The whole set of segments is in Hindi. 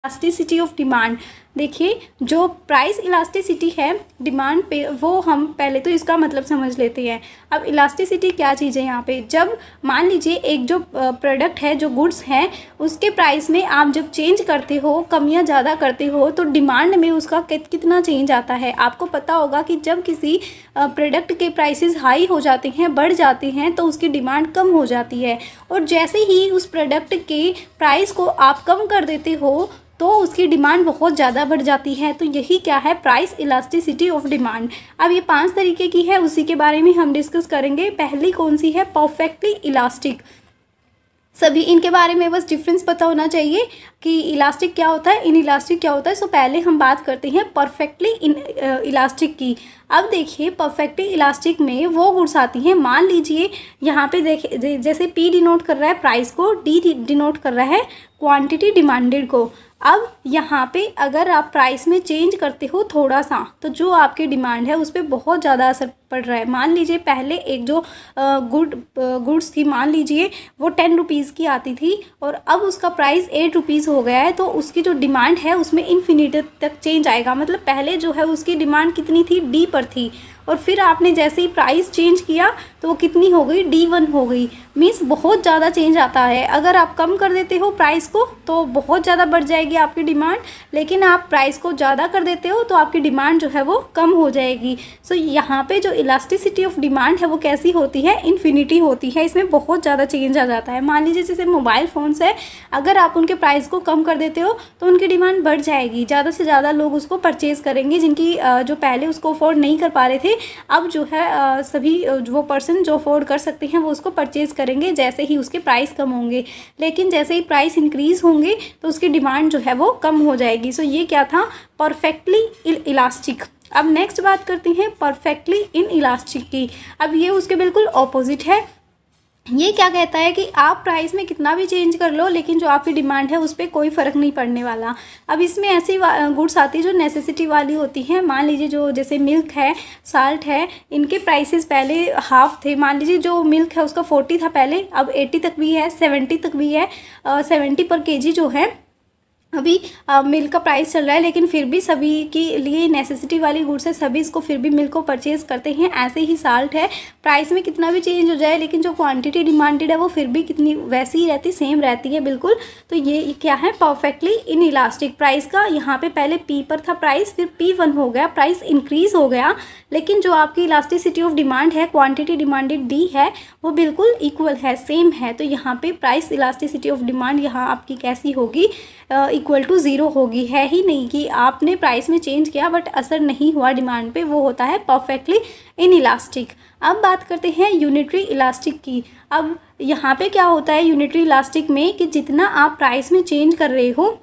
Elasticity of demand. देखिए, जो प्राइस इलास्टिसिटी है डिमांड पे, वो हम पहले तो इसका मतलब समझ लेते हैं। अब इलास्टिसिटी क्या चीज़ है यहाँ पे, जब मान लीजिए एक जो प्रोडक्ट है, जो गुड्स हैं, उसके प्राइस में आप जब चेंज करते हो, कमियाँ ज़्यादा करते हो, तो डिमांड में उसका कितना चेंज आता है। आपको पता होगा कि जब किसी प्रोडक्ट के प्राइसेस हाई हो जाते हैं, बढ़ जाते हैं, तो उसकी डिमांड कम हो जाती है। और जैसे ही उस प्रोडक्ट के प्राइस को आप कम कर देते हो, तो उसकी डिमांड बहुत ज़्यादा बढ़ जाती है। तो यही क्या है, प्राइस इलास्टिसिटी ऑफ डिमांड। अब ये 5 तरीके की है, उसी के बारे में हम डिस्कस करेंगे। पहली कौन सी है, परफेक्टली इलास्टिक। सभी इनके बारे में बस डिफरेंस पता होना चाहिए कि इलास्टिक क्या होता है, इन इलास्टिक क्या होता है। सो पहले हम बात करते हैं परफेक्टली इन इलास्टिक की। अब देखिए, परफेक्टली इलास्टिक में वो गुड्स आती हैं, मान लीजिए यहाँ पे देखिए, जैसे P डिनोट कर रहा है प्राइस को, D डिनोट कर रहा है क्वांटिटी डिमांडेड को। अब यहाँ पे अगर आप प्राइस में चेंज करते हो थोड़ा सा, तो जो आपकी डिमांड है उस पर बहुत ज़्यादा असर पड़ रहा है। मान लीजिए पहले एक जो गुड्स थी, मान लीजिए वो 10 रुपीज़ की आती थी, और अब उसका प्राइस 8 रुपीज़ हो गया है, तो उसकी जो डिमांड है उसमें इन्फिनिटी तक चेंज आएगा। मतलब पहले जो है उसकी डिमांड कितनी थी, D पर थी, और फिर आपने जैसे ही प्राइस चेंज किया तो वो कितनी हो गई, D1 हो गई। मीन्स बहुत ज़्यादा चेंज आता है। अगर आप कम कर देते हो प्राइस को तो बहुत ज़्यादा बढ़ जाएगी आपकी डिमांड, लेकिन आप प्राइस को ज़्यादा कर देते हो तो आपकी डिमांड जो है वो कम हो जाएगी। सो यहाँ पे जो इलास्टिसिटी ऑफ डिमांड है वो कैसी होती है, इन्फिनिटी होती है। इसमें बहुत ज़्यादा चेंज आ जाता है। मान लीजिए जैसे मोबाइल फ़ोन्स है, अगर आप उनके प्राइस को कम कर देते हो तो उनकी डिमांड बढ़ जाएगी, ज़्यादा से ज़्यादा लोग उसको परचेज़ करेंगे। जिनकी जो पहले उसको अफोर्ड नहीं कर पा रहे थे, अब जो है सभी वो पर्सन जो अफोर्ड कर सकते हैं वो उसको परचेज़ करेंगे जैसे ही उसके प्राइस कम होंगे। लेकिन जैसे ही प्राइस इंक्रीज़ होंगे तो उसकी डिमांड जो है वो कम हो जाएगी। सो ये क्या था, परफेक्टली इलास्टिक। अब नेक्स्ट बात करते हैं परफेक्टली इन इलास्टिक की। अब ये उसके बिल्कुल ऑपोजिट है। ये क्या कहता है कि आप प्राइस में कितना भी चेंज कर लो, लेकिन जो आपकी डिमांड है उस पर कोई फ़र्क नहीं पड़ने वाला। अब इसमें ऐसी गुड्स आती है जो नेसेसिटी वाली होती हैं। मान लीजिए जो जैसे मिल्क है, साल्ट है, इनके प्राइसेस पहले हाफ थे। मान लीजिए जो मिल्क है उसका 40 था पहले, अब 80 तक भी है, 70 तक भी है। 70 पर केजी जो है अभी मिल्क का प्राइस चल रहा है, लेकिन फिर भी सभी के लिए नेसेसिटी वाली गुड्स है, सभी इसको फिर भी मिल्क को परचेज़ करते हैं। ऐसे ही साल्ट है, प्राइस में कितना भी चेंज हो जाए लेकिन जो क्वांटिटी डिमांडेड है वो फिर भी कितनी वैसी ही रहती, सेम रहती है बिल्कुल। तो ये क्या है, परफेक्टली इन इलास्टिक। प्राइस का यहाँ पे पहले P पर था प्राइस, फिर P1 हो गया, प्राइस इंक्रीज़ हो गया, लेकिन जो आपकी इलास्टिसिटी ऑफ डिमांड है, क्वांटिटी डिमांडेड D है, वो बिल्कुल इक्वल है, सेम है। तो यहाँ पे प्राइस इलास्टिसिटी ऑफ डिमांड यहाँ आपकी कैसी होगी, इक्वल टू 0 होगी। है ही नहीं कि आपने प्राइस में चेंज किया बट असर नहीं हुआ डिमांड पे, वो होता है परफेक्टली इन इलास्टिक। अब बात करते हैं यूनिटरी इलास्टिक की। अब यहाँ पे क्या होता है यूनिटरी इलास्टिक में, कि जितना आप प्राइस में चेंज कर रहे हो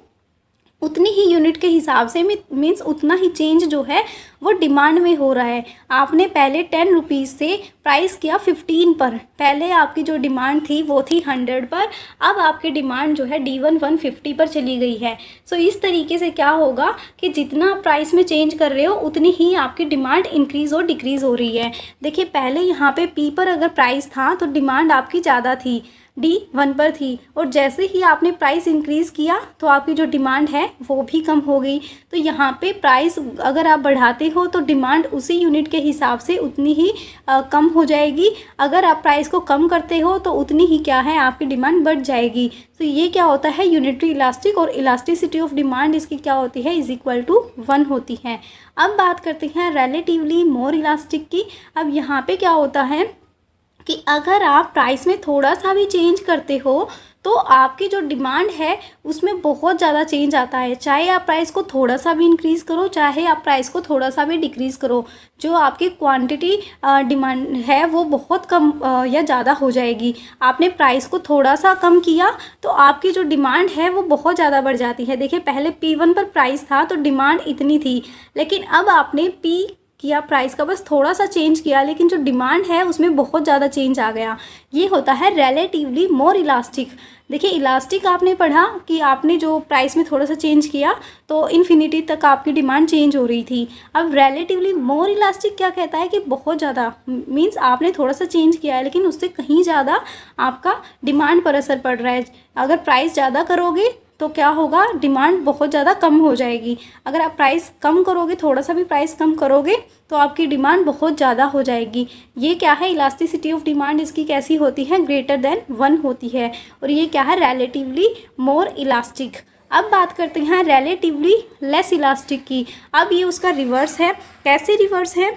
उतनी ही यूनिट के हिसाब से मीन्स उतना ही चेंज जो है वो डिमांड में हो रहा है। आपने पहले 10 रुपीज़ से प्राइस किया 15 पर, पहले आपकी जो डिमांड थी वो थी 100 पर, अब आपकी डिमांड जो है D1 150 पर चली गई है। सो इस तरीके से क्या होगा कि जितना आप प्राइस में चेंज कर रहे हो उतनी ही आपकी डिमांड इंक्रीज़ और डिक्रीज़ हो रही है। देखिए, पहले यहाँ पे P पर अगर प्राइस था तो डिमांड आपकी ज़्यादा थी, D1 पर थी, और जैसे ही आपने प्राइस इंक्रीज़ किया तो आपकी जो डिमांड है वो भी कम हो गई। तो यहाँ पे प्राइस अगर आप बढ़ाते हो तो डिमांड उसी यूनिट के हिसाब से उतनी ही कम हो जाएगी। अगर आप प्राइस को कम करते हो तो उतनी ही क्या है, आपकी डिमांड बढ़ जाएगी। तो ये क्या होता है, यूनिटरी इलास्टिक। और इलास्टिसिटी ऑफ डिमांड इसकी क्या होती है, इज इक्वल टू 1 होती है। अब बात करते हैं रिलेटिवली मोर इलास्टिक की। अब यहाँ पे क्या होता है कि अगर आप प्राइस में थोड़ा सा भी चेंज करते हो तो आपकी जो डिमांड है उसमें बहुत ज़्यादा चेंज आता है। चाहे आप प्राइस को थोड़ा सा भी इंक्रीज़ करो, चाहे आप प्राइस को थोड़ा सा भी डिक्रीज़ करो, जो आपकी क्वांटिटी डिमांड है वो बहुत कम या ज़्यादा हो जाएगी। आपने प्राइस को थोड़ा सा कम किया तो आपकी जो डिमांड है वो बहुत ज़्यादा बढ़ जाती है। देखिए, पहले P1 पर प्राइस था तो डिमांड इतनी थी, लेकिन अब आपने P किया प्राइस का बस थोड़ा सा चेंज किया, लेकिन जो डिमांड है उसमें बहुत ज़्यादा चेंज आ गया। ये होता है रिलेटिवली मोर इलास्टिक। देखिए, इलास्टिक आपने पढ़ा कि आपने जो प्राइस में थोड़ा सा चेंज किया तो इन्फिनिटी तक आपकी डिमांड चेंज हो रही थी। अब रिलेटिवली मोर इलास्टिक क्या कहता है कि बहुत ज़्यादा, मीन्स आपने थोड़ा सा चेंज किया है लेकिन उससे कहीं ज़्यादा आपका डिमांड पर असर पड़ रहा है। अगर प्राइस ज़्यादा करोगे तो क्या होगा, डिमांड बहुत ज़्यादा कम हो जाएगी। अगर आप प्राइस कम करोगे, थोड़ा सा भी प्राइस कम करोगे तो आपकी डिमांड बहुत ज़्यादा हो जाएगी। ये क्या है, इलास्टिसिटी ऑफ डिमांड इसकी कैसी होती है, ग्रेटर देन 1 होती है। और ये क्या है, रिलेटिवली मोर इलास्टिक। अब बात करते हैं रिलेटिवली लेस इलास्टिक की। अब ये उसका रिवर्स है। कैसे रिवर्स है,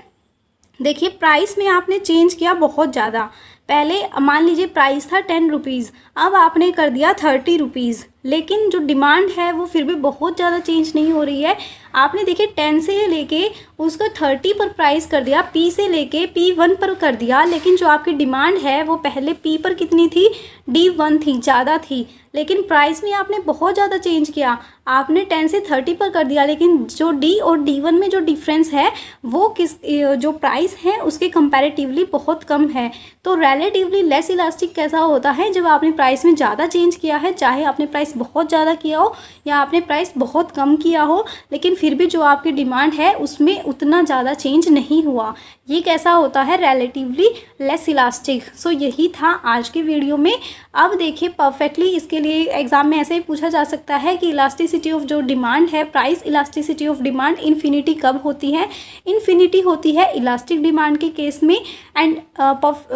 देखिए प्राइस में आपने चेंज किया बहुत ज़्यादा। पहले मान लीजिए प्राइस था 10 रुपीज़, अब आपने कर दिया 30 रुपीज़, लेकिन जो डिमांड है वो फिर भी बहुत ज़्यादा चेंज नहीं हो रही है। आपने देखिए 10 से लेके उसको 30 पर प्राइस कर दिया, P से लेके P1 पर कर दिया, लेकिन जो आपकी डिमांड है वो पहले P पर कितनी थी, D1 थी, ज़्यादा थी। लेकिन प्राइस में आपने बहुत ज़्यादा चेंज किया, आपने 10 से 30 पर कर दिया, लेकिन जो D और D1 में जो डिफरेंस है वो जो प्राइस है उसके कंपैरेटिवली बहुत कम है। तो रिलेटिवली लेस इलास्टिक कैसा होता है, जब आपने प्राइस में ज़्यादा चेंज किया है, चाहे आपने प्राइस बहुत ज़्यादा किया हो या आपने प्राइस बहुत कम किया हो, लेकिन फिर भी जो आपकी डिमांड है उसमें उतना ज़्यादा चेंज नहीं हुआ। ये कैसा होता है, रिलेटिवली लेस इलास्टिक। सो यही था आज की वीडियो में। अब देखिए परफेक्टली इसके लिए एग्जाम में ऐसे ही पूछा जा सकता है कि इलास्टिसिटी ऑफ जो डिमांड है, price elasticity of demand infinity कब होती है। इन्फिनिटी होती है इलास्टिक डिमांड के केस में, एंड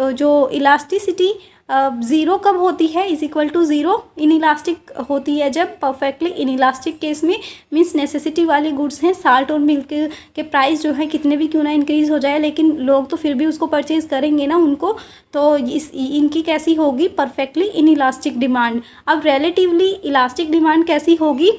जो इलास्टिसिटी ज़ीरो कब होती है, is equal to zero inelastic होती है जब परफेक्टली इन इलास्टिक केस में मीन्स नेसेसिटी वाले गुड्स हैं, साल्ट और मिल्क के प्राइस जो है कितने भी क्यों ना इंक्रीज़ हो जाए, लेकिन लोग तो फिर भी उसको परचेज़ करेंगे ना उनको, तो इनकी कैसी होगी, परफेक्टली इन इलास्टिक डिमांड। अब रिलेटिवली इलास्टिक डिमांड कैसी होगी,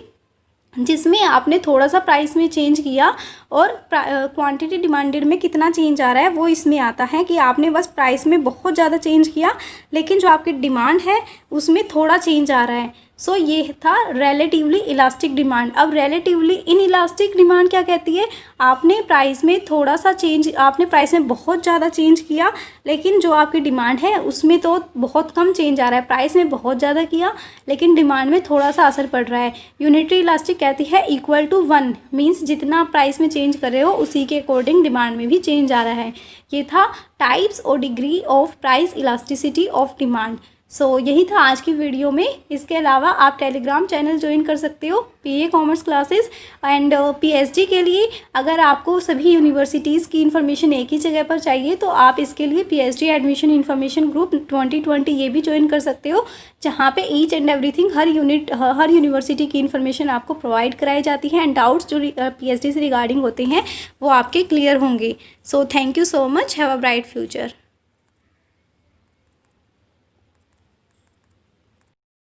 जिसमें आपने थोड़ा सा प्राइस में चेंज किया और क्वांटिटी डिमांडेड में कितना चेंज आ रहा है वो इसमें आता है कि आपने बस प्राइस में बहुत ज़्यादा चेंज किया, लेकिन जो आपकी डिमांड है उसमें थोड़ा चेंज आ रहा है। सो ये था रिलेटिवली इलास्टिक डिमांड। अब रिलेटिवली इन इलास्टिक डिमांड क्या कहती है, आपने प्राइस में थोड़ा सा चेंज, आपने प्राइस में बहुत ज़्यादा चेंज किया, लेकिन जो आपकी डिमांड है उसमें तो बहुत कम चेंज आ रहा है। प्राइस में बहुत ज़्यादा किया लेकिन डिमांड में थोड़ा सा असर पड़ रहा है। यूनिटरी इलास्टिक कहती है इक्वल टू 1, मीन्स जितना आप प्राइस में चेंज कर रहे हो उसी के अकॉर्डिंग डिमांड में भी चेंज आ रहा है। ये था टाइप्स और degree of price elasticity of demand. So यही था आज की वीडियो में। इसके अलावा आप टेलीग्राम चैनल ज्वाइन कर सकते हो, PA commerce classes and PSG के लिए। अगर आपको सभी यूनिवर्सिटीज़ की इन्फॉर्मेशन एक ही जगह पर चाहिए तो आप इसके लिए PSG एडमिशन इन्फॉर्मेशन ग्रुप 2020 ये भी ज्वाइन कर सकते हो, जहाँ पे each and everything her university की इन्फॉर्मेशन आपको प्रोवाइड कराई जाती है, एंड डाउट्स जो PSG से रिगार्डिंग होते हैं वो आपके क्लियर होंगे। So thank you so much, have a bright future.